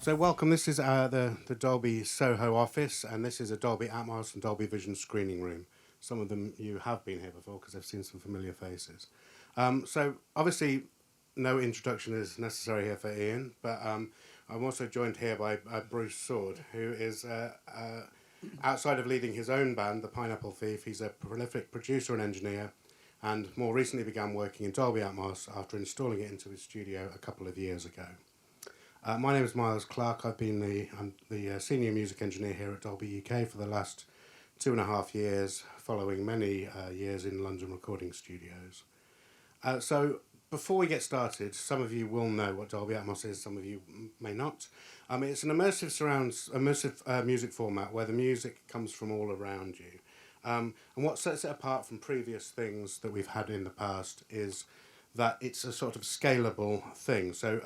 So welcome, this is the Dolby Soho office, and this is a Dolby Atmos and Dolby Vision screening room. Some of them you have been here before because I've seen some familiar faces. So obviously no introduction is necessary here for Ian, but I'm also joined here by Bruce Soord, who is, outside of leading his own band, the Pineapple Thief, he's a prolific producer and engineer, and more recently began working in Dolby Atmos after installing it into his studio a couple of years ago. My name is Miles Clark. I'm the senior music engineer here at Dolby UK for the last 2.5 years, following many years in London recording studios. So before we get started, some of you will know what Dolby Atmos is, some of you may not. It's an immersive music format where the music comes from all around you. And what sets it apart from previous things that we've had in the past is that it's a sort of scalable thing. So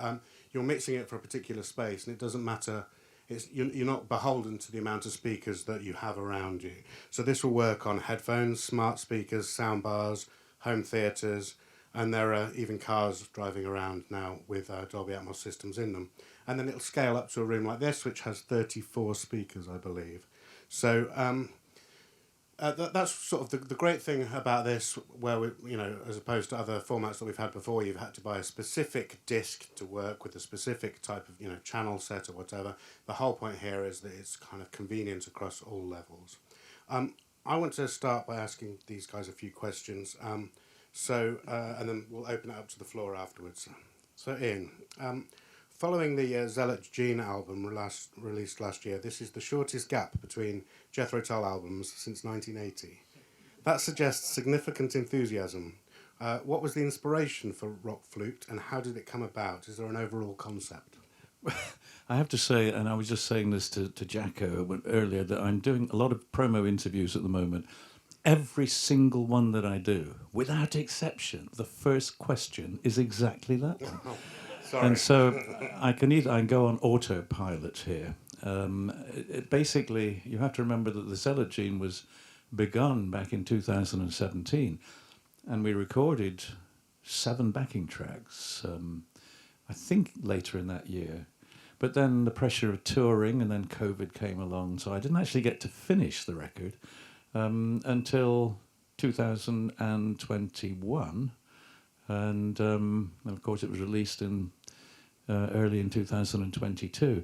you're mixing it for a particular space, and it doesn't matter. You're not beholden to the amount of speakers that you have around you. So this will work on headphones, smart speakers, sound bars, home theatres, and there are even cars driving around now with Dolby Atmos systems in them. And then it'll scale up to a room like this, which has 34 speakers, I believe. So that's sort of the great thing about this, where as opposed to other formats that we've had before, you've had to buy a specific disc to work with a specific type of channel set or whatever. The whole point here is that it's kind of convenient across all levels. I want to start by asking these guys a few questions, and then we'll open it up to the floor afterwards. So Ian, following the Zealot Gene album released last year, this is the shortest gap between Jethro Tull albums since 1980. That suggests significant enthusiasm. What was the inspiration for RökFlöte, and how did it come about? Is there an overall concept? I have to say, and I was just saying this to Jacko earlier, that I'm doing a lot of promo interviews at the moment. Every single one that I do, without exception, the first question is exactly that one. Sorry. And so I can go on autopilot here. Basically, you have to remember that the Zealot Gene was begun back in 2017, and we recorded 7 backing tracks, I think later in that year. But then the pressure of touring, and then COVID came along, so I didn't actually get to finish the record until 2021. And of course it was released in early in 2022.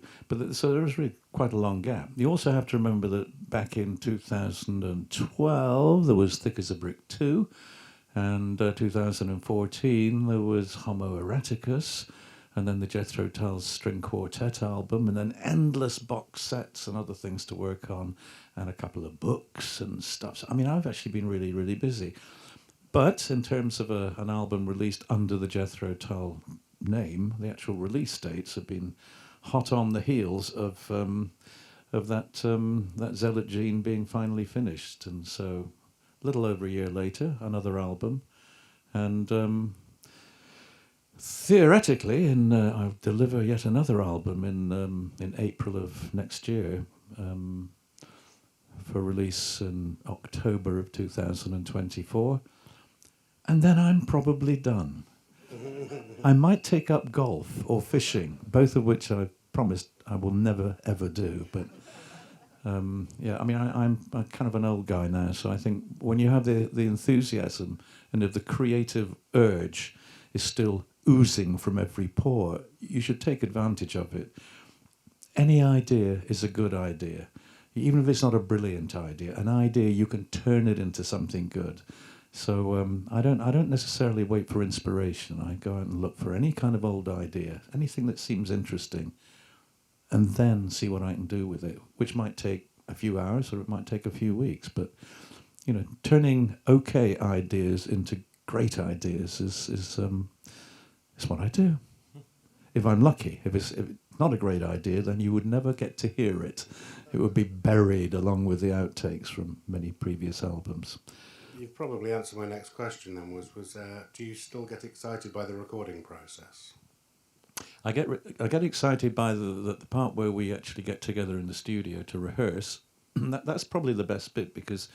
So there was really quite a long gap. You also have to remember that back in 2012 there was Thick as a Brick 2, and 2014 there was Homo Eroticus, and then the Jethro Tull String Quartet album, and then endless box sets and other things to work on, and a couple of books and stuff. So, I mean, I've actually been really, really busy. But in terms of an album released under the Jethro Tull name, the actual release dates have been hot on the heels of that Zealot Gene being finally finished. And so a little over a year later, another album. And theoretically, I'll deliver yet another album in April of next year, for release in October of 2024. And then I'm probably done. I might take up golf or fishing, both of which I've promised I will never, ever do. But I'm kind of an old guy now, so I think when you have the enthusiasm and if the creative urge is still oozing from every pore, you should take advantage of it. Any idea is a good idea. Even if it's not a brilliant idea, an idea, you can turn it into something good. So I don't necessarily wait for inspiration. I go out and look for any kind of old idea, anything that seems interesting, and then see what I can do with it, which might take a few hours or it might take a few weeks. But turning okay ideas into great ideas is what I do. If I'm lucky, if it's not a great idea, then you would never get to hear it. It would be buried along with the outtakes from many previous albums. You've probably answered my next question then, was do you still get excited by the recording process? I get excited by the part where we actually get together in the studio to rehearse. That's probably the best bit, because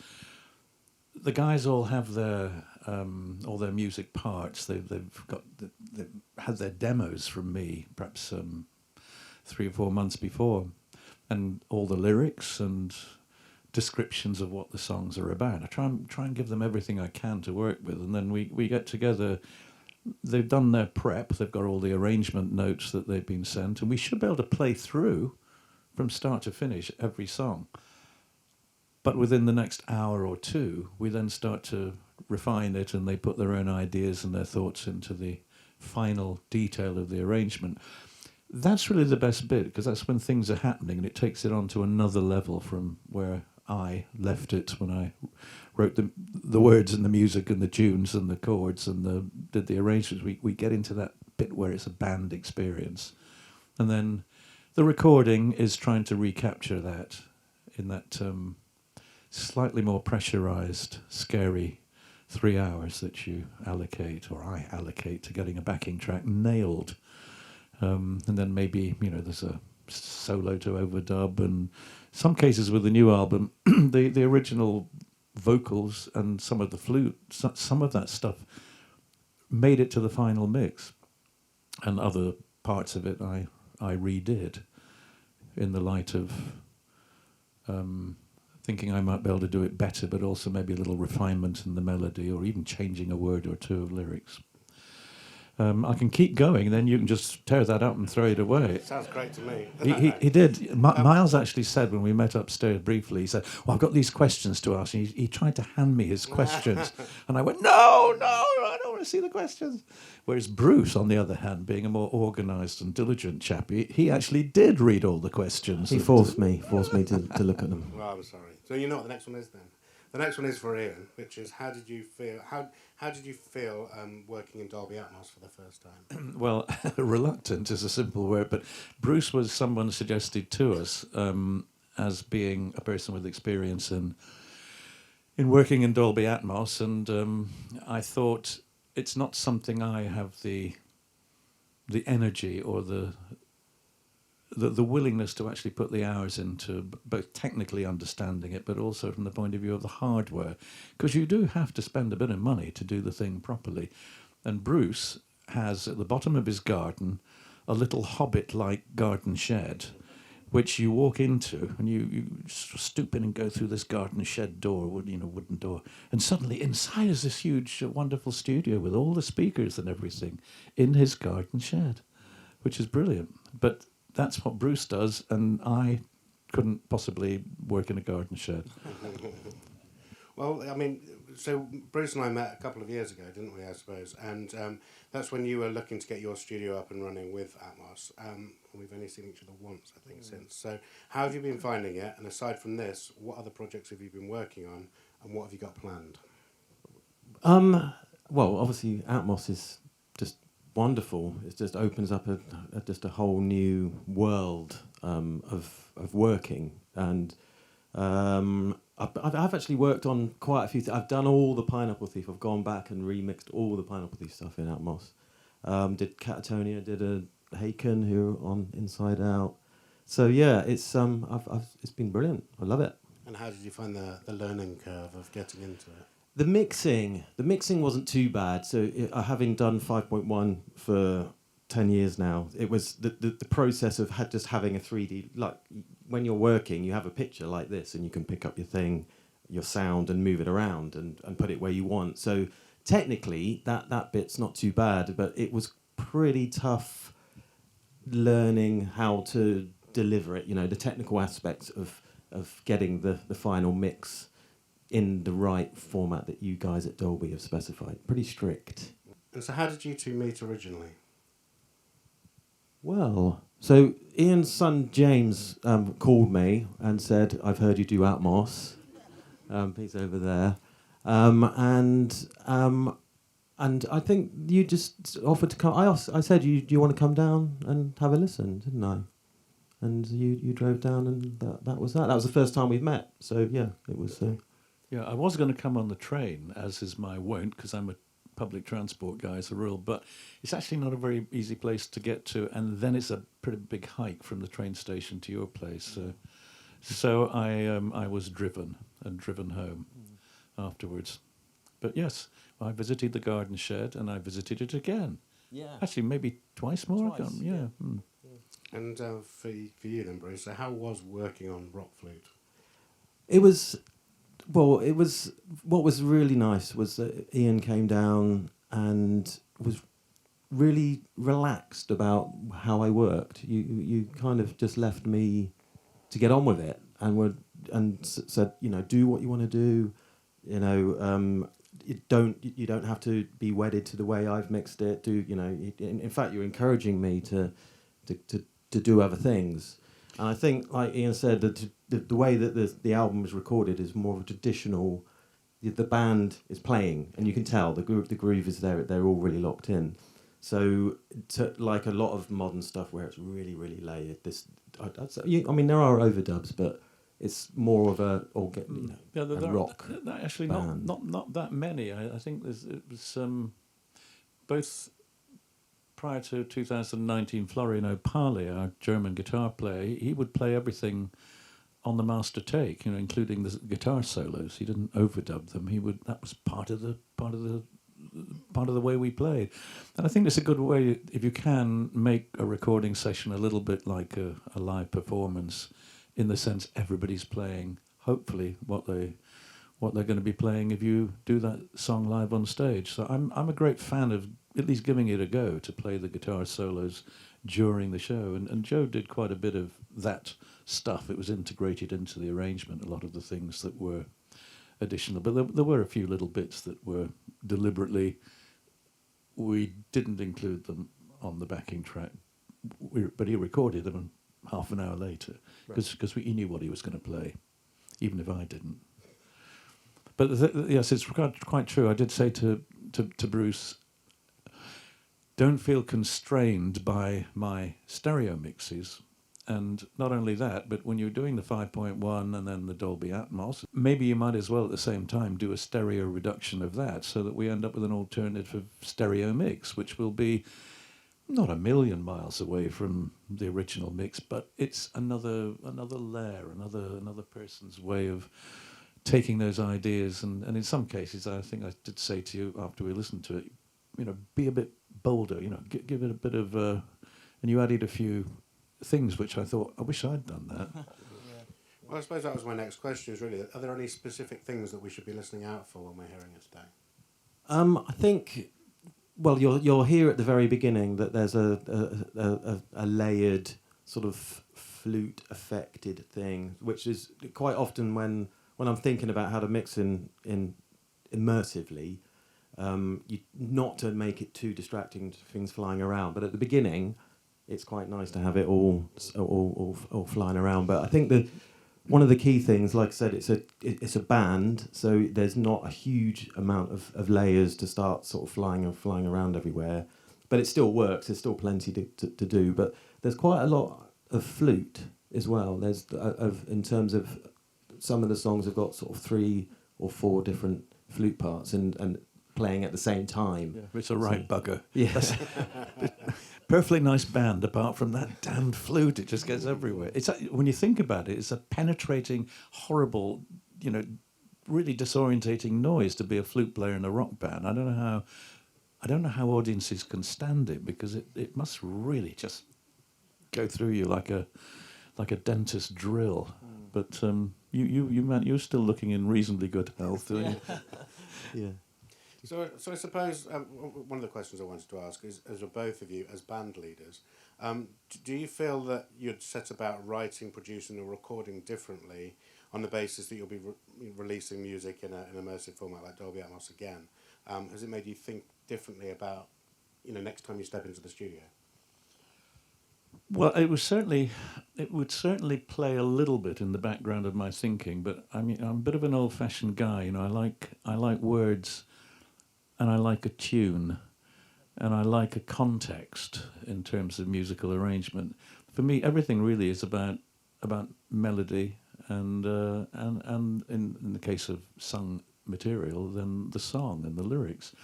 the guys all have all their music parts. They've had their demos from me, perhaps 3 or 4 months before, and all the lyrics and descriptions of what the songs are about. I try and give them everything I can to work with, and then we get together. They've done their prep. They've got all the arrangement notes that they've been sent, and we should be able to play through from start to finish every song. But within the next hour or two, we then start to refine it, and they put their own ideas and their thoughts into the final detail of the arrangement. That's really the best bit, because that's when things are happening, and it takes it on to another level from where I left it when I wrote the words and the music and the tunes and the chords and did the arrangements. We get into that bit where it's a band experience. And then the recording is trying to recapture that in that slightly more pressurized, scary 3 hours that you allocate, or I allocate, to getting a backing track nailed. And then maybe, there's a solo to overdub, and some cases with the new album, the original vocals and some of the flute, some of that stuff made it to the final mix, and other parts of it I redid in the light of thinking I might be able to do it better, but also maybe a little refinement in the melody, or even changing a word or two of lyrics. I can keep going, then you can just tear that up and throw it away. Sounds great to me. He did. Miles actually said when we met upstairs briefly, he said, well, I've got these questions to ask. And he tried to hand me his questions. And I went, no, I don't want to see the questions. Whereas Bruce, on the other hand, being a more organised and diligent chap, he actually did read all the questions. He forced me to look at them. Well, I'm sorry. So you know what the next one is then? The next one is for Ian, which is how did you feel working in Dolby Atmos for the first time? Well, reluctant is a simple word, but Bruce was someone suggested to us as being a person with experience in working in Dolby Atmos, and I thought it's not something I have the energy or the willingness to actually put the hours into, both technically understanding it, but also from the point of view of the hardware, because you do have to spend a bit of money to do the thing properly. And Bruce has at the bottom of his garden a little hobbit-like garden shed, which you walk into, and you sort of stoop in and go through this garden shed door, wooden door, and suddenly inside is this huge, wonderful studio with all the speakers and everything in his garden shed, which is brilliant. But that's what Bruce does, and I couldn't possibly work in a garden shed. Well, I mean, so Bruce and I met a couple of years ago, didn't we, I suppose? And that's when you were looking to get your studio up and running with Atmos. We've only seen each other once, I think, since. So how have you been finding it? And aside from this, what other projects have you been working on, and what have you got planned? Well, obviously, Atmos is just wonderful. It just opens up a whole new world of working, and I've actually worked on quite a few. I've done all the Pineapple Thief. I've gone back and remixed all the Pineapple Thief stuff in Atmos. Did Catatonia, did a Haken who on Inside Out. So yeah, it's been brilliant. I love it. And how did you find the learning curve of getting into it? The mixing wasn't too bad. So having done 5.1 for 10 years now, it was the process of just having a 3D, like when you're working, you have a picture like this and you can pick up your sound and move it around and put it where you want. So technically that bit's not too bad, but it was pretty tough learning how to deliver it, the technical aspects of getting the final mix in the right format that you guys at Dolby have specified. Pretty strict. And so how did you two meet originally? Well, so Ian's son James called me and said, I've heard you do Atmos. He's over there. And I think you just offered to come. I said, do you want to come down and have a listen, didn't I? And you drove down, and that was that. That was the first time we've met. So, yeah, it was... Yeah, I was going to come on the train, as is my wont, because I'm a public transport guy as a rule, but it's actually not a very easy place to get to, and then it's a pretty big hike from the train station to your place. So I was driven home. afterwards. But yes, I visited the garden shed and I visited it again. Yeah. Actually, maybe twice more. I Twice, can't- yeah. Mm. And for you then, Bruce, so how was working on RökFlöte? It was, well, it was, what was really nice was that Ian came down and was really relaxed about how I worked. You kind of just left me to get on with it and said, you know, do what you want to do. You know, you don't have to be wedded to the way I've mixed it. In fact, you're encouraging me to do other things. And I think, like Ian said, that the way that the album is recorded is more of a traditional. The band is playing, and you can tell the groove is there. They're all really locked in. So, like a lot of modern stuff where it's really, really layered. I mean, there are overdubs, but it's more of a rock. Actually, band. not that many. I think it was both. Prior to 2019, Florian Opali, our German guitar player, he would play everything on the master take, including the guitar solos. He didn't overdub them. That was part of the way we played. And I think it's a good way, if you can, make a recording session a little bit like a live performance, in the sense everybody's playing, hopefully, what they're going to be playing if you do that song live on stage. So I'm a great fan of at least giving it a go to play the guitar solos during the show. And Joe did quite a bit of that stuff. It was integrated into the arrangement, a lot of the things that were additional. But there were a few little bits that were deliberately, we didn't include them on the backing track. But he recorded them half an hour later, because he knew what he was going to play, even if I didn't. But yes, it's quite true. I did say to Bruce, don't feel constrained by my stereo mixes. And not only that, but when you're doing the 5.1 and then the Dolby Atmos, maybe you might as well at the same time do a stereo reduction of that, so that we end up with an alternative stereo mix, which will be not a million miles away from the original mix, but it's another layer, another person's way of taking those ideas. And in some cases, I think I did say to you after we listened to it, be a bit bolder, give it a bit of, and you added a few things which I thought, I wish I'd done that. Well, I suppose that was my next question, is really, are there any specific things that we should be listening out for when we're hearing it today? I think, well, you'll hear at the very beginning that there's a layered sort of flute affected thing, which is quite often when I'm thinking about how to mix in immersively, not to make it too distracting to things flying around. But at the beginning, it's quite nice to have it all flying around. But I think that one of the key things, like I said, it's a band, so there's not a huge amount of layers to start sort of flying around everywhere. But it still works. There's still plenty to do. But there's quite a lot of flute as well. There's in terms of some of the songs have got sort of 3 or 4 different flute parts and playing at the same time. Yeah, it's a right bugger. Yeah. Perfectly nice band, apart from that damned flute. It just gets everywhere. It's when you think about it, it's a penetrating, horrible, really disorientating noise to be a flute player in a rock band. I don't know how audiences can stand it, because it must really just go through you like a dentist drill. But you're still looking in reasonably good health, aren't you? Yeah. So I suppose one of the questions I wanted to ask is, as both of you, as band leaders, do you feel that you'd set about writing, producing, or recording differently on the basis that you'll be releasing music in an immersive format like Dolby Atmos again? Has it made you think differently about, next time you step into the studio? Well, it would certainly play a little bit in the background of my thinking. But I mean, I'm a bit of an old-fashioned guy. I like words. And I like a tune, and I like a context in terms of musical arrangement. For me, everything really is about melody, and in the case of sung material, then the song and the lyrics.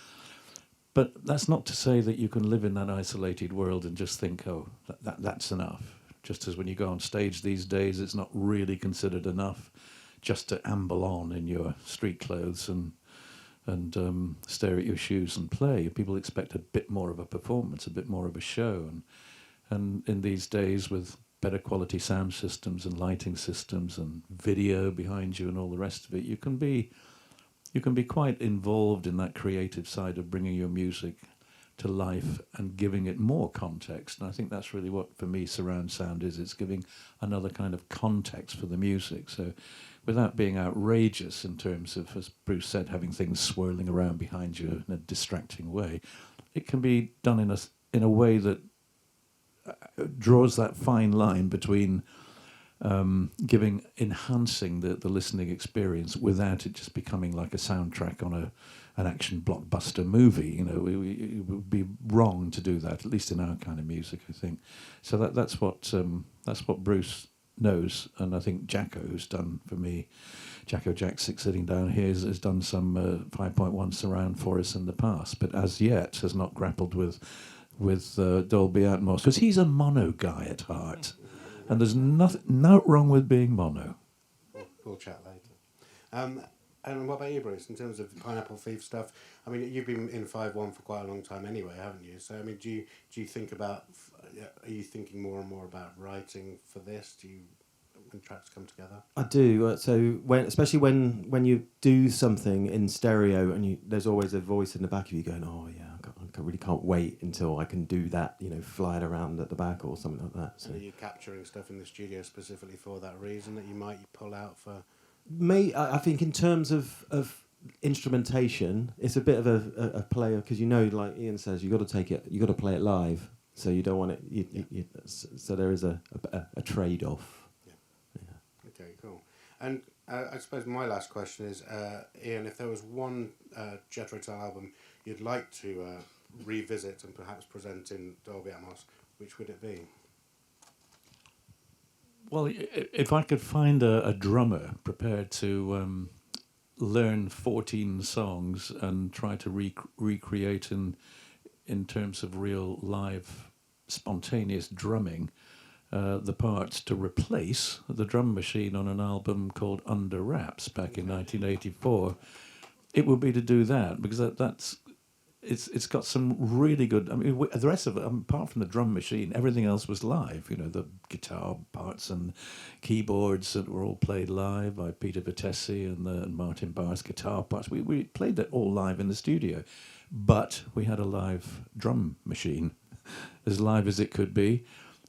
But that's not to say that you can live in that isolated world and just think, oh, that's enough. Just as when you go on stage these days, it's not really considered enough just to amble on in your street clothes and stare at your shoes and play. People expect a bit more of a performance, a bit more of a show, and in these days with better quality sound systems and lighting systems and video behind you and all the rest of it, you can be quite involved in that creative side of bringing your music to life and giving it more context. And I think that's really what, for me, surround sound is. It's giving another kind of context for the music. So without being outrageous in terms of, as Bruce said, having things swirling around behind you in a distracting way, it can be done in a way that draws that fine line between enhancing the listening experience without it just becoming like a soundtrack on an action blockbuster movie. You know, it would be wrong to do that, at least in our kind of music, I think. So that's what Bruce knows, and I think Jacko's done for me. Jacko Jack6 sitting down here has done some 5.1 surround for us in the past, but as yet has not grappled with Dolby Atmos, because he's a mono guy at heart. And there's no wrong with being mono. We'll chat later. And what about you, Bruce, in terms of Pineapple Thief stuff? I mean, you've been in 5.1 for quite a long time anyway, haven't you? So, I mean, do you think about, are you thinking more and more about writing for this? When tracks come together? I do. So especially when you do something in stereo and there's always a voice in the back of you going, oh yeah, I really can't wait until I can do that, flying around at the back or something like that. So. And are you capturing stuff in the studio specifically for that reason that you might pull out for? I think in terms of instrumentation, it's a bit of a player, because like Ian says, you got to play it live. So you don't want it. So there is a trade-off. Okay, cool. And I suppose my last question is, Ian, if there was one Jethro Tull album you'd like to revisit and perhaps present in Dolby Atmos, which would it be? Well, if I could find a drummer prepared to learn 14 songs and try to recreate in terms of real live spontaneous drumming, the parts to replace the drum machine on an album called Under Wraps back in 1984, it would be to do that, because it's got some really good. I mean, the rest of it, apart from the drum machine, everything else was live. The guitar parts and keyboards that were all played live by Peter Vitesi and Martin Barr's guitar parts. We played that all live in the studio, but we had a live drum machine, as live as it could be.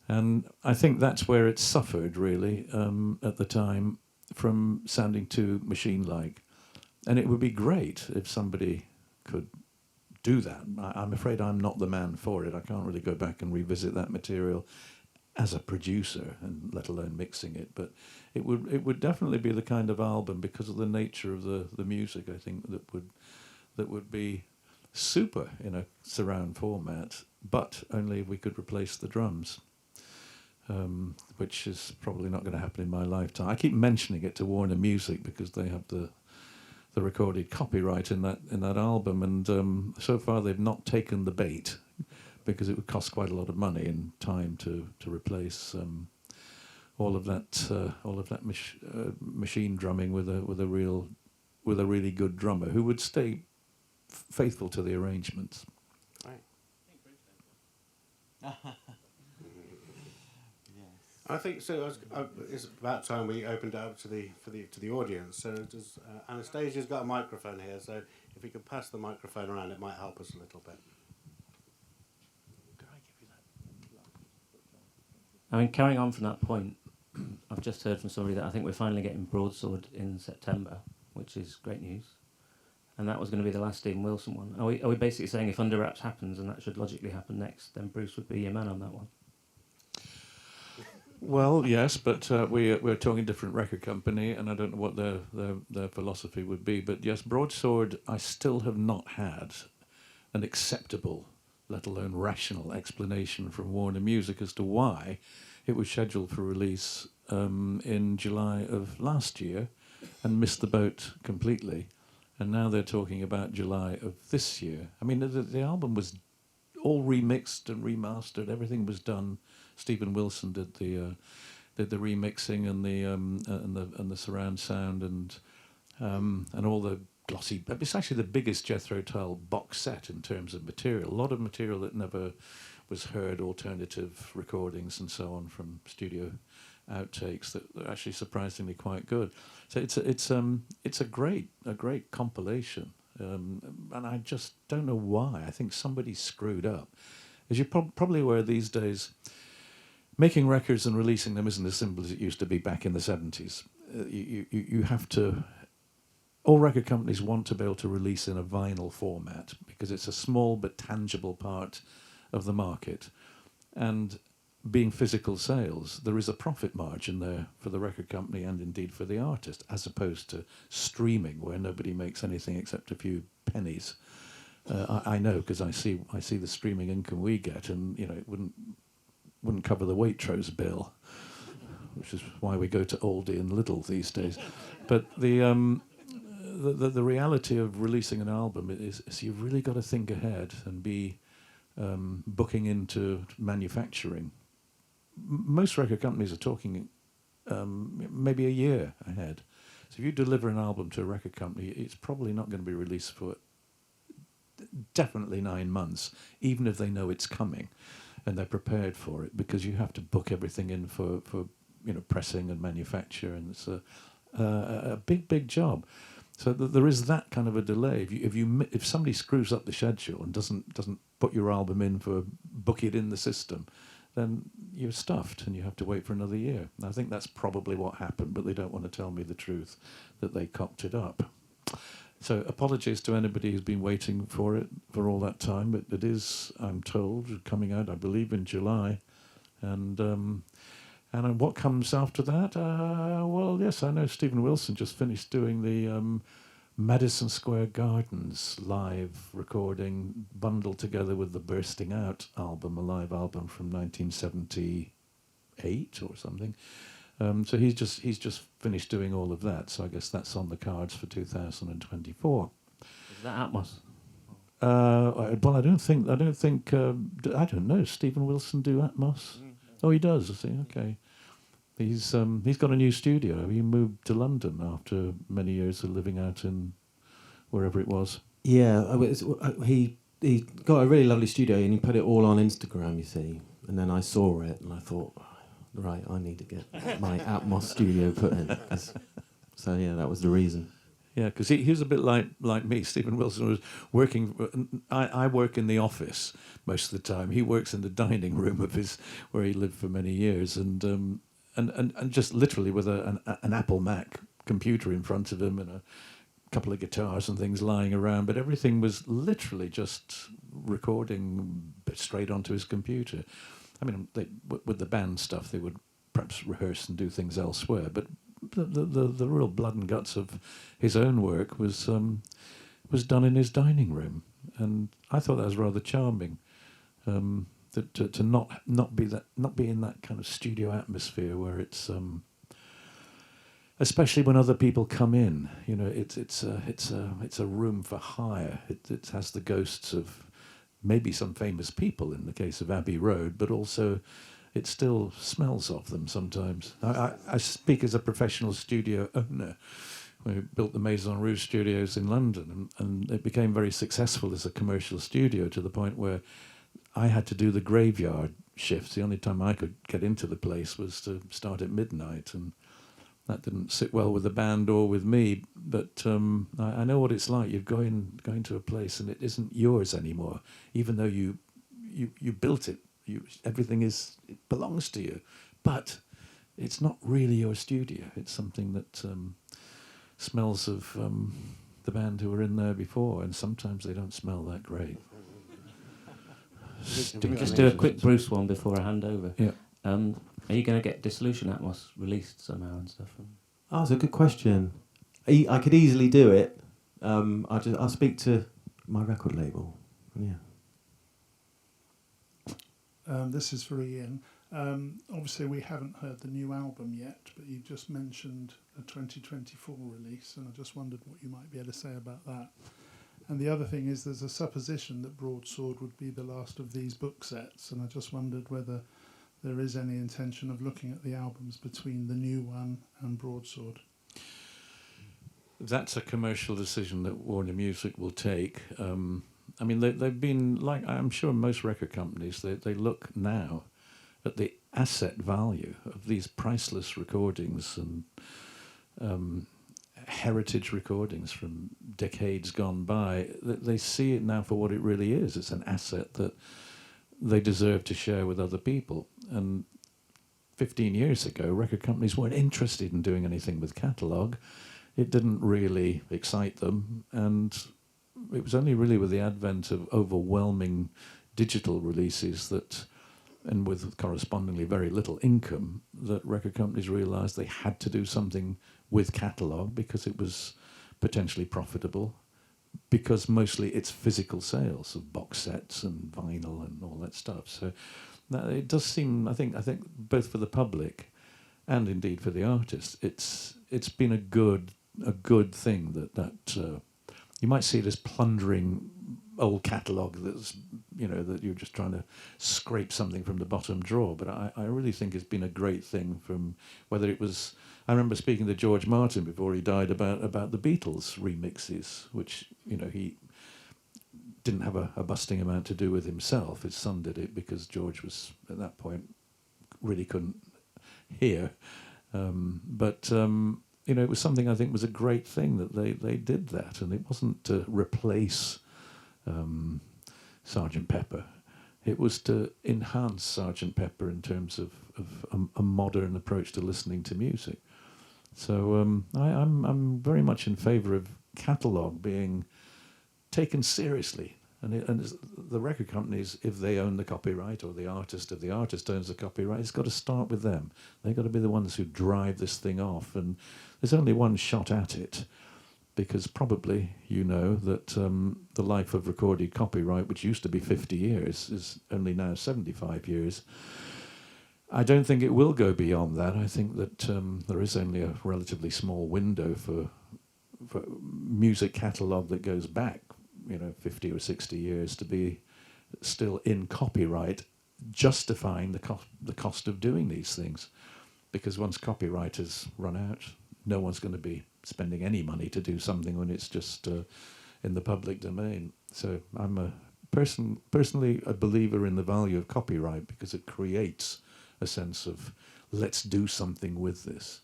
And I think that's where it suffered, really, at the time, from sounding too machine-like. And it would be great if somebody could do that. I'm afraid I'm not the man for it. I can't really go back and revisit that material as a producer, and let alone mixing it. But it would definitely be the kind of album, because of the nature of the music, I think, that would be super in a surround format, but only if we could replace the drums. Which is probably not going to happen in my lifetime. I keep mentioning it to Warner Music because they have the recorded copyright in that album, and so far they've not taken the bait, because it would cost quite a lot of money and time to replace all of that machine drumming with a really good drummer who would stay faithful to the arrangements. Right. I think so. It's about time we opened it up to the audience. So does Anastasia's got a microphone here. So if we could pass the microphone around, it might help us a little bit. Did I give you that? I mean, carrying on from that point, I've just heard from somebody that I think we're finally getting Bruce Soord in September, which is great news. And that was going to be the last Stephen Wilson one. Are we basically saying if Under Wraps happens, and that should logically happen next, then Bruce would be your man on that one? Well, yes, but we're talking different record company, and I don't know what their philosophy would be. But yes, Broadsword, I still have not had an acceptable, let alone rational, explanation from Warner Music as to why it was scheduled for release in July of last year and missed the boat completely. And now they're talking about July of this year. I mean, the album was all remixed and remastered. Everything was done. Stephen Wilson did the remixing and the surround sound and all the glossy. It's actually the biggest Jethro Tull box set in terms of material. A lot of material that never was heard, alternative recordings and so on from studio outtakes that are actually surprisingly quite good. So it's a great compilation, and I just don't know why. I think somebody screwed up. As you're probably aware these days, making records and releasing them isn't as simple as it used to be back in the 70s. You have to. All record companies want to be able to release in a vinyl format because it's a small but tangible part of the market. And being physical sales, there is a profit margin there for the record company and indeed for the artist, as opposed to streaming where nobody makes anything except a few pennies. I know because I see the streaming income we get, and it wouldn't cover the Waitrose bill, which is why we go to Aldi and Lidl these days. But the reality of releasing an album is you've really got to think ahead and be booking into manufacturing. Most record companies are talking maybe a year ahead. So if you deliver an album to a record company, it's probably not going to be released for definitely 9 months, even if they know it's coming and they're prepared for it, because you have to book everything in for pressing and manufacture, and it's a big job. So there is that kind of a delay. If somebody screws up the schedule and doesn't put your album in for book it in the system, then you're stuffed and you have to wait for another year. And I think that's probably what happened, but they don't want to tell me the truth that they cocked it up. So apologies to anybody who's been waiting for it for all that time, but it is, I'm told, coming out, I believe, in July. And what comes after that? Well, yes, I know Stephen Wilson just finished doing the Madison Square Gardens live recording bundled together with the Bursting Out album, a live album from 1978 or something. So he's just finished doing all of that. So I guess that's on the cards for 2024. Is that Atmos? Well, I don't know. Stephen Wilson do Atmos? Oh, he does. I see. Okay. He's got a new studio. He moved to London after many years of living out in wherever it was. Yeah, he got a really lovely studio and he put it all on Instagram, you see. And then I saw it and I thought, right, I need to get my Atmos studio put in. So yeah, that was the reason. Yeah, because he was a bit like me. Stephen Wilson was working. I work in the office most of the time. He works in the dining room of where he lived for many years, and just literally with an Apple Mac computer in front of him and a couple of guitars and things lying around, but everything was literally just recording straight onto his computer. I mean, with the band stuff, they would perhaps rehearse and do things elsewhere, but the real blood and guts of his own work was done in his dining room, and I thought that was rather charming. To not be in that kind of studio atmosphere where it's especially when other people come in, it's a room for hire. It has the ghosts of maybe some famous people in the case of Abbey Road, but also it still smells of them sometimes. I speak as a professional studio owner. We built the Maison Rouge studios in London, and it became very successful as a commercial studio to the point where I had to do the graveyard shifts. The only time I could get into the place was to start at midnight, and that didn't sit well with the band or with me. But I know what it's like. You're going to a place and it isn't yours anymore, even though you built it. Everything it belongs to you, but it's not really your studio. It's something that smells of the band who were in there before, and sometimes they don't smell that great. Just do a quick Bruce one before I hand over. Yeah. Are you going to get Dissolution Atmos released somehow and stuff? Oh, that's a good question. I could easily do it. I'll speak to my record label. Yeah. This is for Ian. Obviously, we haven't heard the new album yet, but you just mentioned a 2024 release, and I just wondered what you might be able to say about that. And the other thing is there's a supposition that Broadsword would be the last of these book sets, and I just wondered whether there is any intention of looking at the albums between the new one and Broadsword. That's a commercial decision that Warner Music will take. I mean, they've been, like I'm sure most record companies, they look now at the asset value of these priceless recordings and heritage recordings from decades gone by. They see it now for what it really is. It's an asset that they deserve to share with other people. And 15 years ago, record companies weren't interested in doing anything with catalogue. It didn't really excite them, and it was only really with the advent of overwhelming digital releases that, and with correspondingly very little income, that record companies realised they had to do something with catalogue because it was potentially profitable, because mostly it's physical sales of box sets and vinyl and all that stuff. So it does seem, I think both for the public and indeed for the artist, it's been a good thing that you might see it as plundering old catalogue that's, that you're just trying to scrape something from the bottom drawer. But I really think it's been a great thing, from whether it was, I remember speaking to George Martin before he died about the Beatles remixes, which, he didn't have a busting amount to do with himself. His son did it because George was, at that point, really couldn't hear. It was something I think was a great thing that they did that, and it wasn't to replace Sgt. Pepper. It was to enhance Sgt. Pepper in terms of a modern approach to listening to music. So I'm very much in favour of catalogue being taken seriously. And the record companies, if they own the copyright, or the artist, if the artist owns the copyright, it's got to start with them. They've got to be the ones who drive this thing off. And there's only one shot at it, because probably that the life of recorded copyright, which used to be 50 years, is only now 75 years. I don't think it will go beyond that. I think that there is only a relatively small window for music catalogue that goes back 50 or 60 years to be still in copyright, justifying the cost of doing these things. Because once copyright has run out, no one's going to be spending any money to do something when it's just in the public domain. So I'm personally a believer in the value of copyright, because it creates a sense of, let's do something with this,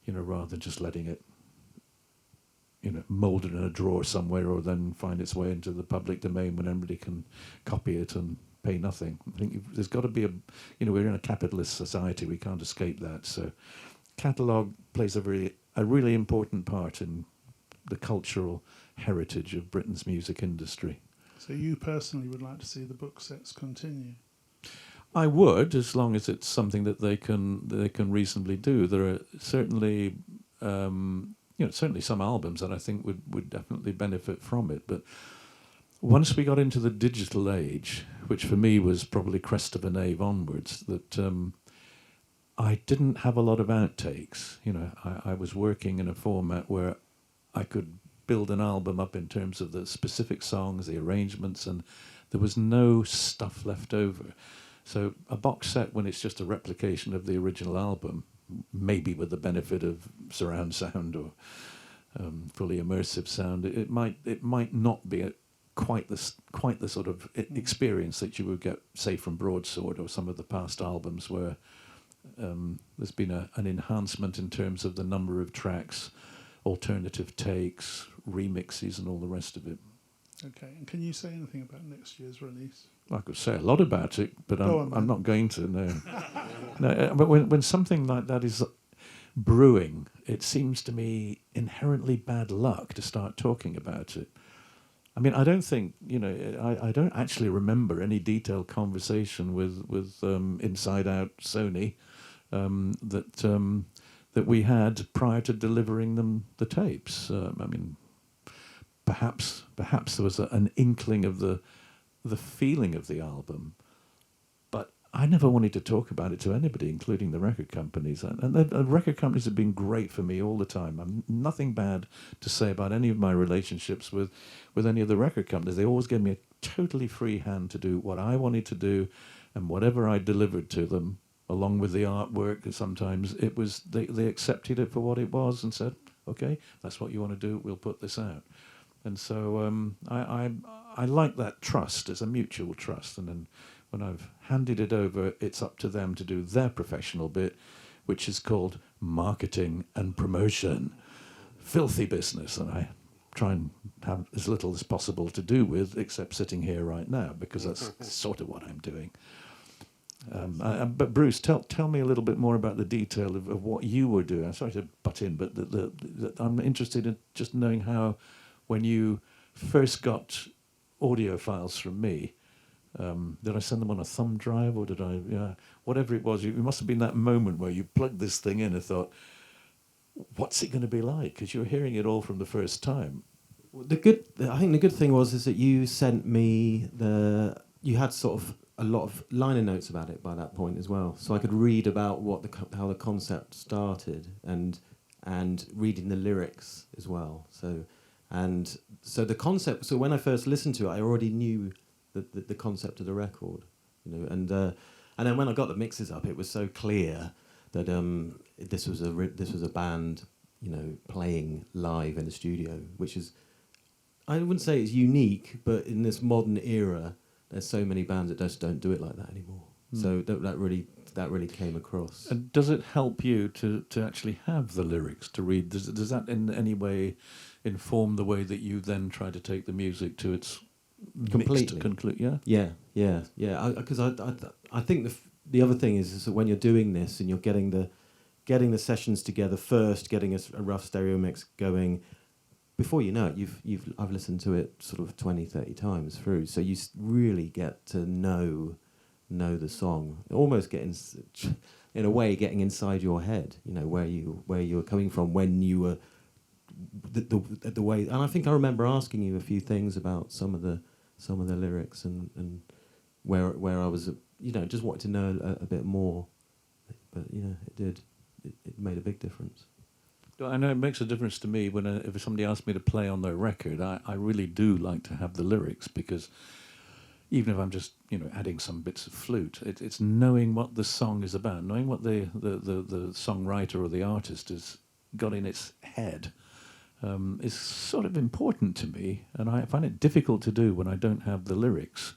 rather than just letting it moulded in a drawer somewhere, or then find its way into the public domain when anybody can copy it and pay nothing. I think there's got to be we're in a capitalist society, we can't escape that. So catalogue plays a really important part in the cultural heritage of Britain's music industry. So you personally would like to see the book sets continue? I would, as long as it's something that they can reasonably do. There are certainly certainly some albums that I think would definitely benefit from it. But once we got into the digital age, which for me was probably Crest of a Knave onwards, that I didn't have a lot of outtakes. I was working in a format where I could build an album up in terms of the specific songs, the arrangements, and there was no stuff left over. So a box set, when it's just a replication of the original album, maybe with the benefit of surround sound or fully immersive sound, it might not be quite the sort of experience that you would get, say, from Broadsword or some of the past albums, where there's been an enhancement in terms of the number of tracks, alternative takes, remixes, and all the rest of it. Okay, and can you say anything about next year's release? I could say a lot about it, but I'm not going to. No, no. But when something like that is brewing, it seems to me inherently bad luck to start talking about it. I mean, I don't think I don't actually remember any detailed conversation with Inside Out Sony that we had prior to delivering them the tapes. I mean, perhaps there was an inkling of the feeling of the album, but I never wanted to talk about it to anybody, including the record companies. And the record companies have been great for me all the time. I'm nothing bad to say about any of my relationships with any of the record companies. They always gave me a totally free hand to do what I wanted to do, and whatever I delivered to them, along with the artwork. Sometimes it was they accepted it for what it was and said, okay, that's what you want to do, we'll put this out. And so I like that trust as a mutual trust. And then when I've handed it over, it's up to them to do their professional bit, which is called marketing and promotion. Filthy business, and I try and have as little as possible to do with, except sitting here right now, because that's sort of what I'm doing. But Bruce, tell me a little bit more about the detail of what you were doing. I'm sorry to butt in, but I'm interested in just knowing how, when you first got audio files from me, did I send them on a thumb drive, or did I, whatever it was, it must have been that moment where you plugged this thing in and thought, what's it going to be like? Because you're hearing it all from the first time. I think the good thing is that you sent me you had sort of a lot of liner notes about it by that point as well, so I could read about how the concept started and reading the lyrics as well. So the concept. So when I first listened to it, I already knew the concept of the record, and then when I got the mixes up, it was so clear that this was a band, playing live in the studio, which is, I wouldn't say it's unique, but in this modern era, there's so many bands that just don't do it like that anymore. So that really came across. And does it help you to actually have the lyrics to read? Does that in any way inform the way that you then try to take the music to its completely conclude? Yeah. Because I think the other thing is that when you're doing this and you're getting the sessions together first, getting a rough stereo mix going, before you know it, I've listened to it sort of 20, 30 times through, so you really get to know the song, almost getting in a way getting inside your head, where you were coming from when you were the way. And I think I remember asking you a few things about some of the lyrics and where I was, just wanted to know a bit more, but it made a big difference. I know it makes a difference to me when if somebody asks me to play on their record. I really do like to have the lyrics, because even if I'm just adding some bits of flute, it's knowing what the song is about, knowing what the songwriter or the artist has got in its head, is sort of important to me, and I find it difficult to do when I don't have the lyrics.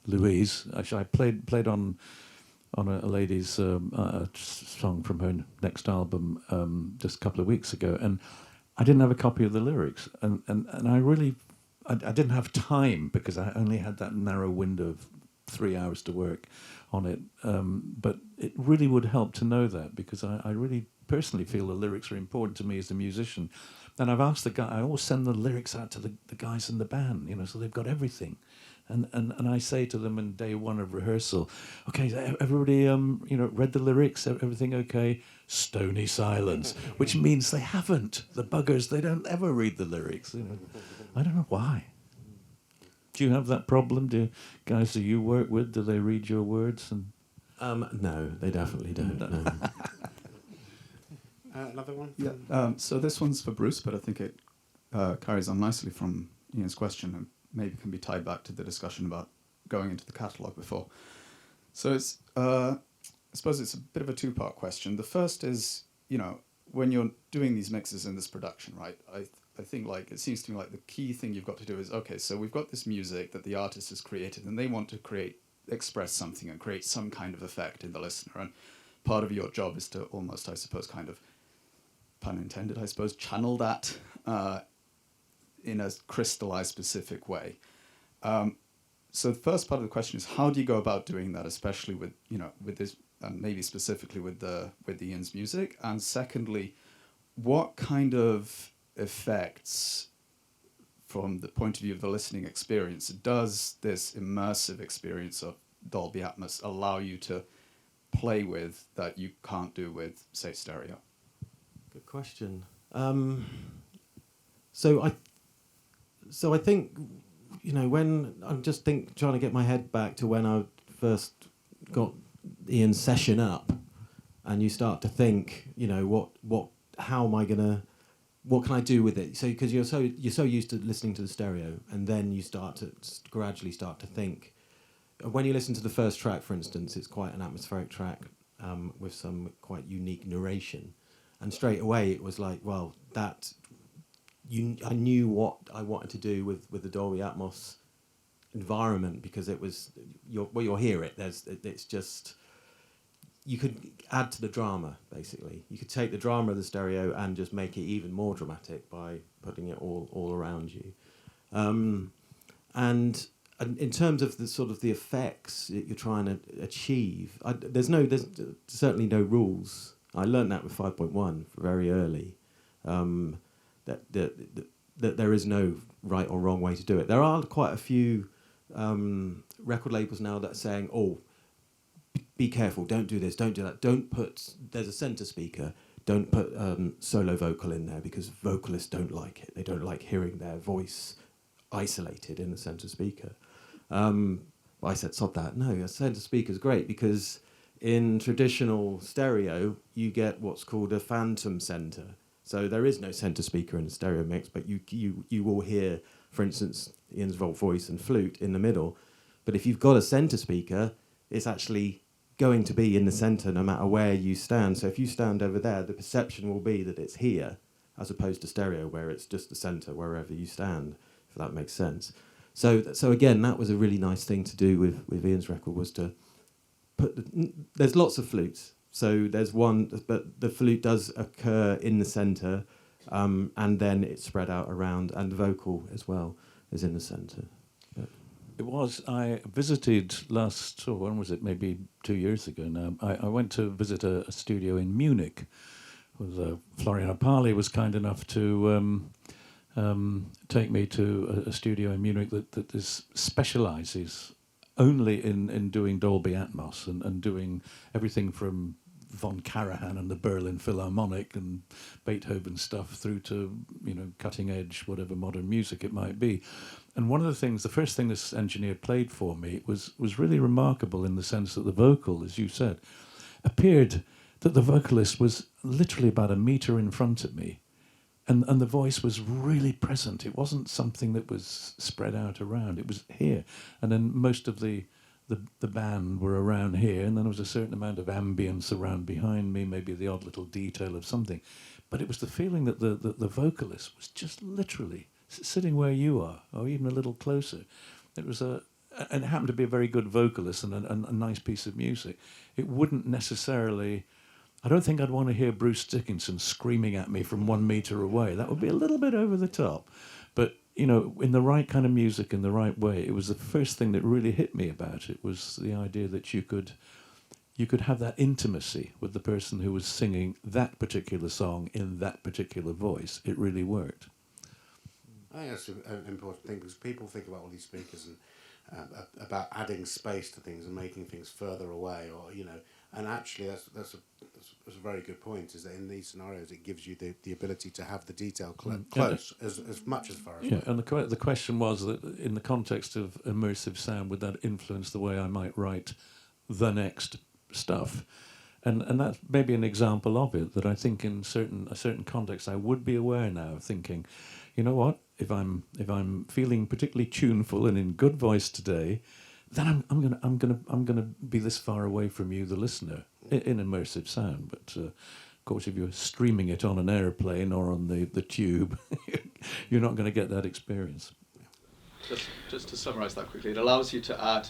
Louise, actually, I played on a lady's song from her next album just a couple of weeks ago, and I didn't have a copy of the lyrics, and I didn't have time, because I only had that narrow window of 3 hours to work on it, but it really would help to know that, because I really personally feel the lyrics are important to me as a musician. And I've asked the guy, I always send the lyrics out to the guys in the band, so they've got everything. And I say to them on day one of rehearsal, okay, everybody, read the lyrics, everything okay? Stony silence, which means they haven't. The buggers, they don't ever read the lyrics. I don't know why. Do you have that problem? Do guys that you work with, do they read your words? No, they definitely don't. No. Another one? Yeah. So this one's for Bruce, but I think it carries on nicely from Ian's question and maybe can be tied back to the discussion about going into the catalogue before. So it's, I suppose it's a bit of a two-part question. The first is, when you're doing these mixes in this production, right, I think it seems to me like the key thing you've got to do is, okay, so we've got this music that the artist has created, and they want to express something and create some kind of effect in the listener. And part of your job is to almost, I suppose, kind of, pun intended, I suppose, channel that in a crystallized, specific way. So the first part of the question is, how do you go about doing that, especially with this, and maybe specifically with Ian's music? And secondly, what kind of effects, from the point of view of the listening experience, does this immersive experience of Dolby Atmos allow you to play with that you can't do with, say, stereo? Good question. So I think, when I'm just trying to get my head back to when I first got Ian's session up, and you start to think, how am I gonna, what can I do with it? So because you're so used to listening to the stereo, and then you gradually start to think, when you listen to the first track, for instance, it's quite an atmospheric track with some quite unique narration, and straight away it was like, well, I knew what I wanted to do with the Dolby Atmos environment, because it was you'll hear it. It's just, you could add to the drama, basically. You could take the drama of the stereo and just make it even more dramatic by putting it all around you. And in terms of the sort of the effects that you're trying to achieve, there's certainly no rules. I learned that with 5.1 very early, that there is no right or wrong way to do it. There are quite a few record labels now that are saying, oh, be careful, don't do this, don't do that, there's a centre speaker, don't put solo vocal in there, because vocalists don't like it. They don't like hearing their voice isolated in the centre speaker. I said, sod that. No, a centre speaker's great, because in traditional stereo, you get what's called a phantom centre. So there is no centre speaker in a stereo mix, but you will hear, for instance, Ian's voice and flute in the middle. But if you've got a centre speaker, it's actually going to be in the centre no matter where you stand. So if you stand over there, the perception will be that it's here, as opposed to stereo, where it's just the centre wherever you stand, if that makes sense. So again, that was a really nice thing to do with Ian's record, was to put there's lots of flutes. So there's one, but the flute does occur in the centre, and then it's spread out around, and the vocal as well is in the centre. I visited when was it, maybe 2 years ago now. I went to visit a studio in Munich. Florian Apali was kind enough to take me to a studio in Munich that specialises only in doing Dolby Atmos and doing everything from von Karajan and the Berlin Philharmonic and Beethoven stuff through to, cutting edge, whatever modern music it might be. And one of the first thing this engineer played for me was really remarkable, in the sense that the vocal, as you said, appeared that the vocalist was literally about a metre in front of me. And the voice was really present. It wasn't something that was spread out around. It was here. And then most of the band were around here, and then there was a certain amount of ambience around behind me, maybe the odd little detail of something. But it was the feeling that the vocalist was just literally sitting where you are, or even a little closer. It was and it happened to be a very good vocalist and a nice piece of music. It wouldn't necessarily... I don't think I'd want to hear Bruce Dickinson screaming at me from 1 metre away. That would be a little bit over the top. But, in the right kind of music, in the right way, it was the first thing that really hit me about it, was the idea that you could have that intimacy with the person who was singing that particular song in that particular voice. It really worked. I think that's an important thing, because people think about all these speakers and about adding space to things and making things further away, or and actually that's a very good point. Is that in these scenarios it gives you the ability to have the detail close as much as far as yeah. And the question was that in the context of immersive sound, would that influence the way I might write the next stuff? And that's maybe an example of it, that I think in a certain context I would be aware now of thinking, you know what, if I'm feeling particularly tuneful and in good voice today, then I'm gonna be this far away from you, the listener, in immersive sound. But of course, if you're streaming it on an airplane or on the tube, you're not going to get that experience. Just to summarise that quickly, it allows you to add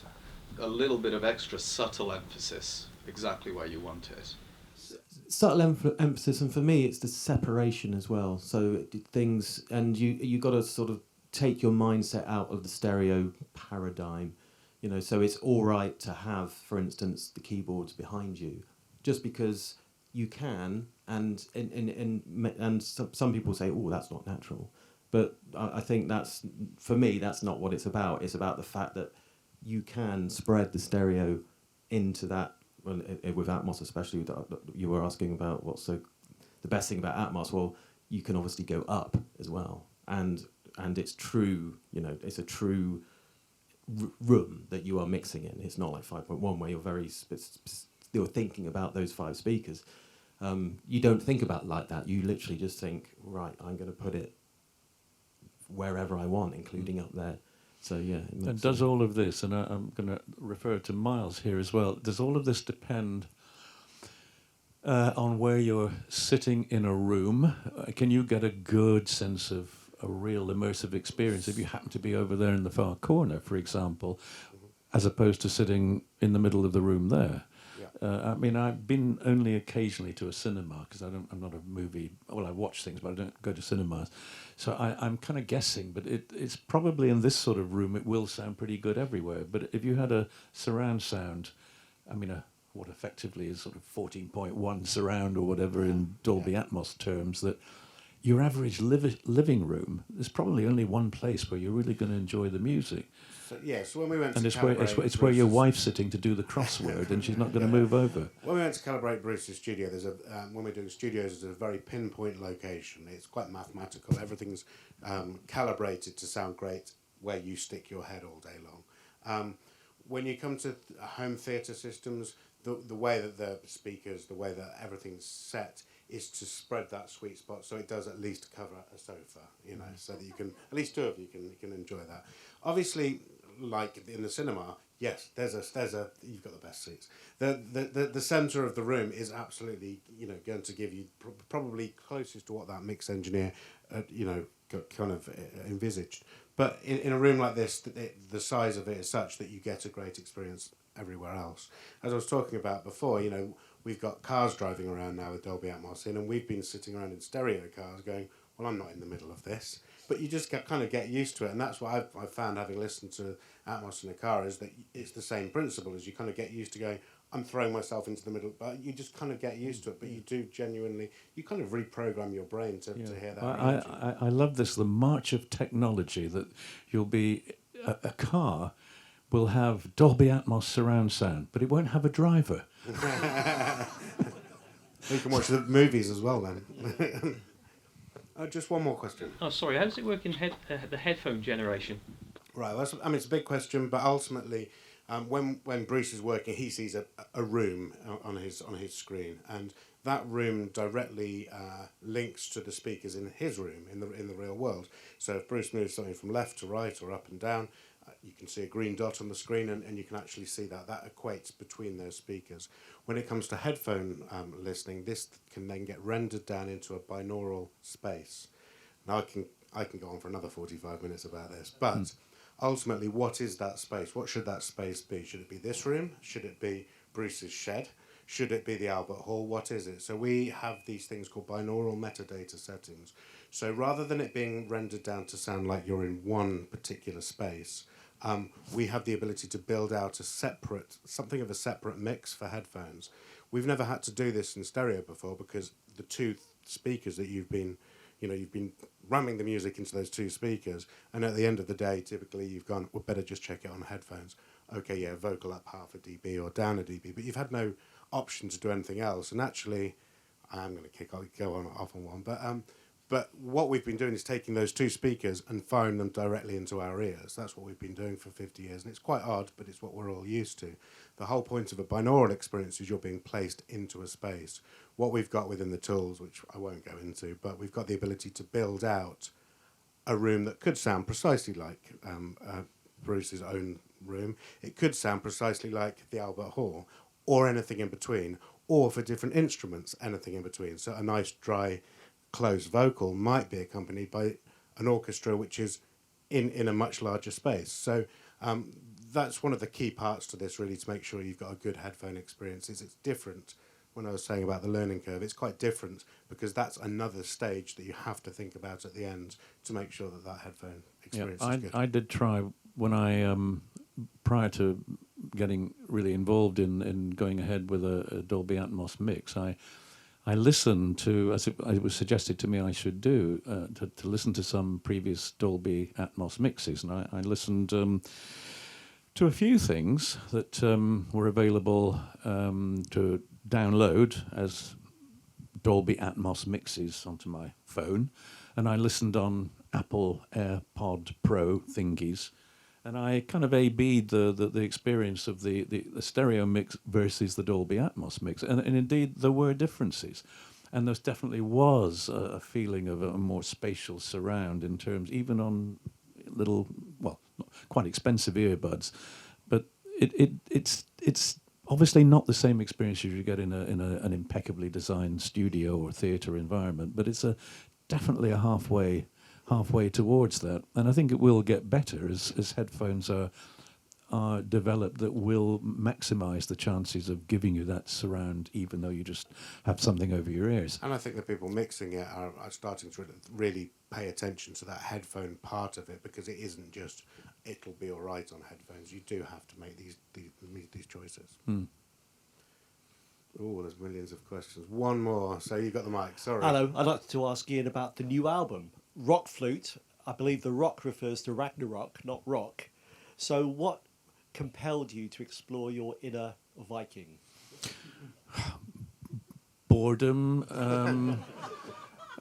a little bit of extra subtle emphasis exactly where you want it. Subtle emphasis, and for me, it's the separation as well. So things, and you got to sort of take your mindset out of the stereo paradigm. So it's all right to have, for instance, the keyboards behind you, just because you can, and some people say, oh, that's not natural. But I think for me, that's not what it's about. It's about the fact that you can spread the stereo into that, with Atmos especially, you were asking about what's the best thing about Atmos. Well, you can obviously go up as well. And it's true, it's a true room that you are mixing in. It's not like 5.1 where you're you're thinking about those 5 speakers. You don't think about it like that. You literally just think, right, I'm going to put it wherever I want, including up there. So yeah. it And makes does sense. all of this, and I'm going to refer to Miles here as well, does all of this depend on where you're sitting in a room? Can you get a good sense of a real immersive experience if you happen to be over there in the far corner, for example, as opposed to sitting in the middle of the room there? Yeah. I mean, I've been only occasionally to a cinema because I'm not a movie. Well, I watch things, but I don't go to cinemas. So I'm kind of guessing, but it's probably in this sort of room it will sound pretty good everywhere. But if you had a surround sound, I mean, what effectively is sort of 14.1 surround or whatever in Dolby Atmos terms, that your average living room, there's probably only one place where you're really going to enjoy the music. So when we went And to it's where calibrate your Bruce's- wife's sitting to do the crossword, and she's not going to move over. When we went to calibrate Bruce's studio, there's when we're doing studios, there's a very pinpoint location. It's quite mathematical. Everything's calibrated to sound great where you stick your head all day long. When you come to home theatre systems, the way that the speakers, the way that everything's set, is to spread that sweet spot so it does at least cover a sofa, so that you can, at least two of you can enjoy that. Obviously, like in the cinema, yes, there's a you've got the best seats. The centre of the room is absolutely going to give you probably closest to what that mix engineer kind of envisaged. But in a room like this, the size of it is such that you get a great experience everywhere else. As I was talking about before, we've got cars driving around now with Dolby Atmos in, and we've been sitting around in stereo cars going, well, I'm not in the middle of this. But you just kind of get used to it, and that's what I've found having listened to Atmos in a car, is that it's the same principle, as you kind of get used to going, I'm throwing myself into the middle, but you just kind of get used to it, but you do genuinely, you kind of reprogram your brain to hear that. I love this, the march of technology, that you'll be, a car will have Dolby Atmos surround sound, but it won't have a driver. You can watch the movies as well then. Just one more question. Oh, sorry. How does it work in the headphone generation? Right. Well, it's a big question, but ultimately, when Bruce is working, he sees a room on his screen, and that room directly links to the speakers in his room in the real world. So if Bruce moves something from left to right or up and down, you can see a green dot on the screen, and you can actually see that equates between those speakers. When it comes to headphone listening, this can then get rendered down into a binaural space. Now I can go on for another 45 minutes about this, but ultimately, what is that space? What should that space be? Should it be this room? Should it be Bruce's shed? Should it be the Albert Hall? What is it? So we have these things called binaural metadata settings. So rather than it being rendered down to sound like you're in one particular space, we have the ability to build out something of a separate mix for headphones. We've never had to do this in stereo before, because the two speakers that you've been ramming the music into those two speakers, and at the end of the day, typically you've gone, well, better just check it on headphones. Okay, yeah, vocal up half a dB or down a dB, but you've had no option to do anything else. And actually, I'm going to go on off on one, but what we've been doing is taking those two speakers and firing them directly into our ears. That's what we've been doing for 50 years, and it's quite odd, but it's what we're all used to. The whole point of a binaural experience is you're being placed into a space. What we've got within the tools, which I won't go into, but we've got the ability to build out a room that could sound precisely like Bruce's own room. It could sound precisely like the Albert Hall, or anything in between, or for different instruments, anything in between. So a nice, dry, closed vocal might be accompanied by an orchestra which is in a much larger space. So that's one of the key parts to this, really, to make sure you've got a good headphone experience. It's different. When I was saying about the learning curve, it's quite different, because that's another stage that you have to think about at the end to make sure that headphone experience is good. I did try when I, prior to getting really involved in going ahead with a Dolby Atmos mix, I listened to, as it was suggested to me I should do, to listen to some previous Dolby Atmos mixes, and I listened to a few things that were available to download as Dolby Atmos mixes onto my phone, and I listened on Apple AirPod Pro thingies, and I kind of A-B'd the experience of the stereo mix versus the Dolby Atmos mix, and indeed there were differences, and there definitely was a feeling of a more spatial surround in terms, even on little, well, quite expensive earbuds, but it's obviously not the same experience as you get in an impeccably designed studio or theatre environment, but it's definitely a halfway towards that, and I think it will get better as headphones are developed that will maximise the chances of giving you that surround, even though you just have something over your ears. And I think the people mixing it are starting to really pay attention to that headphone part of it, because it isn't just it'll be all right on headphones. You do have to make these choices. Oh, there's millions of questions. One more. So you got the mic. Sorry. Hello, I'd like to ask Ian about the new album, RökFlöte. I believe the rock refers to Ragnarok, not rock. So what compelled you to explore your inner Viking? Boredom,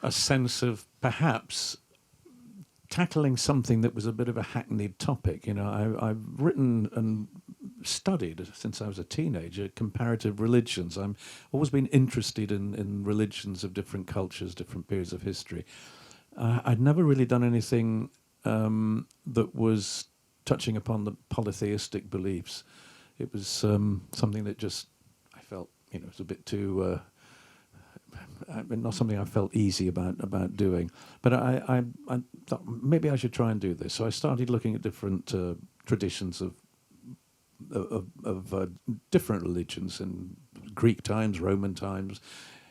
a sense of perhaps tackling something that was a bit of a hackneyed topic. You know, I've written and studied since I was a teenager comparative religions. I've always been interested in religions of different cultures, different periods of history. I'd never really done anything that was touching upon the polytheistic beliefs. It was something that just I felt, you know, it was a bit too not something I felt easy about doing. But I thought maybe I should try and do this. So I started looking at different traditions of different religions in Greek times, Roman times,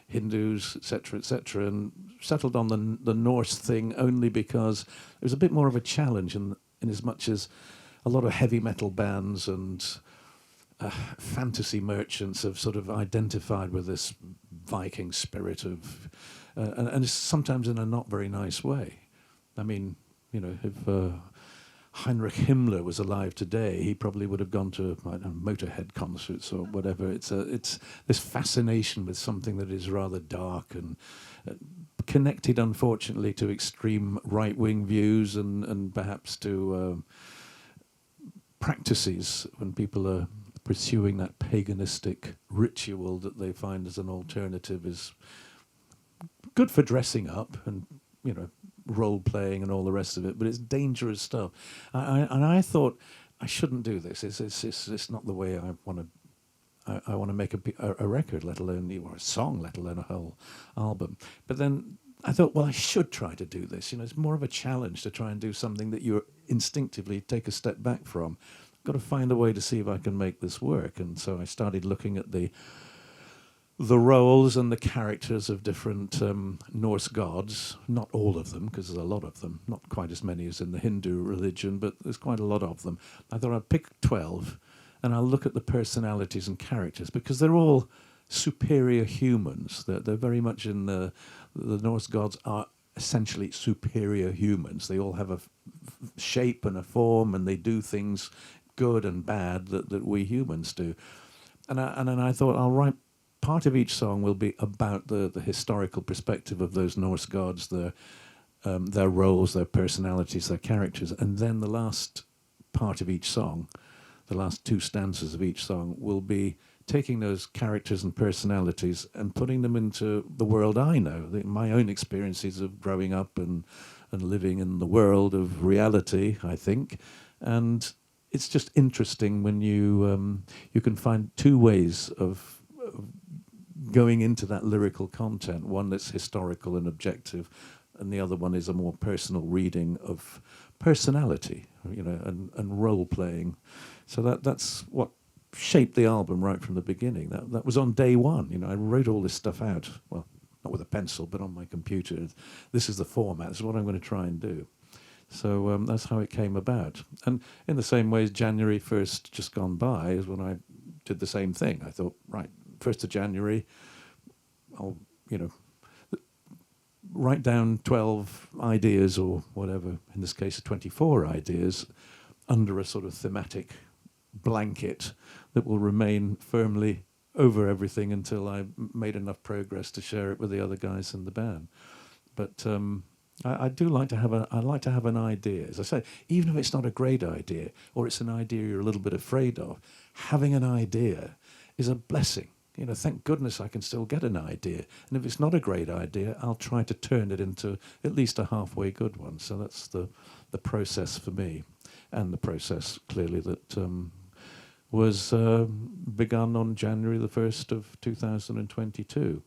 Hindus, etc., and settled on the Norse thing only because it was a bit more of a challenge in as much as a lot of heavy metal bands and fantasy merchants have sort of identified with this Viking spirit of, and it's sometimes in a not very nice way. I mean, you know, if Heinrich Himmler was alive today, he probably would have gone to Motorhead concerts or whatever. It's this fascination with something that is rather dark and connected, unfortunately, to extreme right-wing views and perhaps to practices when people are pursuing that paganistic ritual that they find as an alternative is good for dressing up and, you know, role playing and all the rest of it, but it's dangerous stuff. I thought I shouldn't do this. It's not the way I want to. I want to make a record, let alone or a song, let alone a whole album. But then I thought, well, I should try to do this. You know, it's more of a challenge to try and do something that you instinctively take a step back from. I've got to find a way to see if I can make this work. And so I started looking at the roles and the characters of different Norse gods. Not all of them, because there's a lot of them. Not quite as many as in the Hindu religion, but there's quite a lot of them. I thought I'd pick 12, and I'll look at the personalities and characters, because they're all superior humans. They're very much in the Norse gods are essentially superior humans. They all have a shape and a form, and they do things good and bad that we humans do. And then I thought I'll write part of each song will be about the historical perspective of those Norse gods, their roles, their personalities, their characters, and then the last part of each song, the last two stanzas of each song, will be taking those characters and personalities and putting them into the world I know, my own experiences of growing up and living in the world of reality, I think. And it's just interesting when you can find two ways of going into that lyrical content, one that's historical and objective, and the other one is a more personal reading of personality, you know, and role playing. So that's what shaped the album right from the beginning. That was on day one. You know, I wrote all this stuff out. Well, not with a pencil, but on my computer. This is the format. This is what I'm going to try and do. So that's how it came about. And in the same way as January 1st just gone by is when I did the same thing. I thought, right, 1st of January, I'll, you know, write down 12 ideas or whatever, in this case 24 ideas, under a sort of thematic blanket that will remain firmly over everything until I made enough progress to share it with the other guys in the band. But I do like to have an idea. As I say, even if it's not a great idea or it's an idea you're a little bit afraid of, having an idea is a blessing. You know, thank goodness I can still get an idea. And if it's not a great idea, I'll try to turn it into at least a halfway good one. So that's the process for me. and the process clearly that was begun on January the 1st of 2022.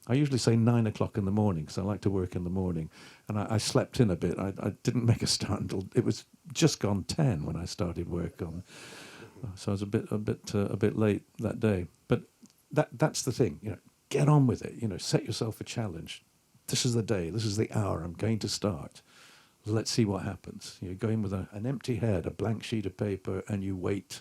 I usually say 9 o'clock in the morning because I like to work in the morning, and I slept in a bit. I didn't make a start until it was just gone 10 when I started work on. So I was a bit late that day. But that's the thing, get on with it. Set yourself a challenge. This is the day. This is the hour. I'm going to start. Let's see what happens. You go in with an empty head, a blank sheet of paper, and you wait.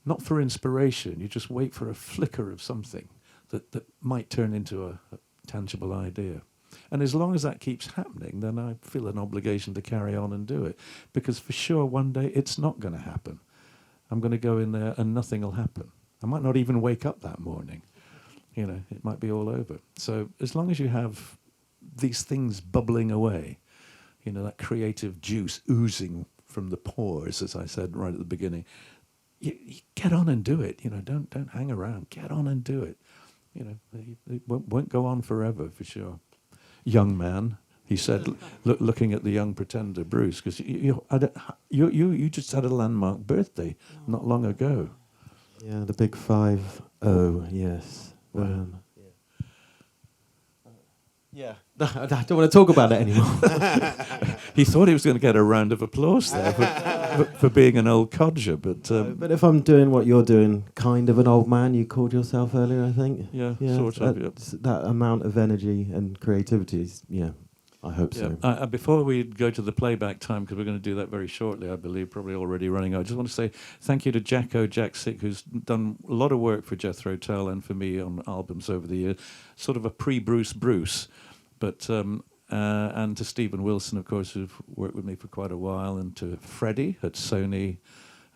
Not for inspiration. You just wait for a flicker of something that might turn into a tangible idea. And as long as that keeps happening, then I feel an obligation to carry on and do it. Because for sure, one day, it's not going to happen. I'm going to go in there and nothing will happen. I might not even wake up that morning. It might be all over. So as long as you have these things bubbling away, that creative juice oozing from the pores, as I said right at the beginning, you get on and do it. Don't hang around. Get on and do it. It won't go on forever, for sure. Young man, he said, looking at the young pretender, Bruce, because you just had a landmark birthday not long ago. Yeah, the big 5-0, yes. Yeah, I don't want to talk about it anymore. He thought he was going to get a round of applause there for being an old codger, but if I'm doing what you're doing, kind of an old man, you called yourself earlier, I think. Yeah, sort of. Yeah. That amount of energy and creativity is, I hope so. Before we go to the playback time, because we're going to do that very shortly, I believe, probably already running out, I just want to say thank you to Jack Sick, who's done a lot of work for Jethro Tull and for me on albums over the years, sort of a pre-Bruce, but and to Stephen Wilson, of course, who've worked with me for quite a while, and to Freddie at Sony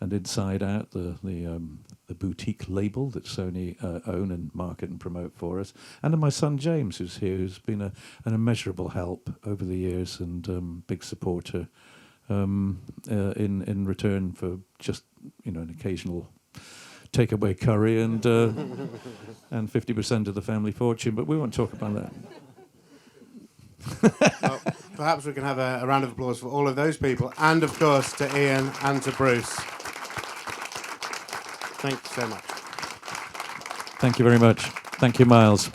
and Inside Out, the boutique label that Sony own and market and promote for us, and to my son James, who's here, who's been an immeasurable help over the years and big supporter in return for just an occasional takeaway curry and and 50% of the family fortune. But we won't talk about that. Well, perhaps we can have a round of applause for all of those people, and of course to Ian and to Bruce. Thank you so much. Thank you very much. Thank you, Miles.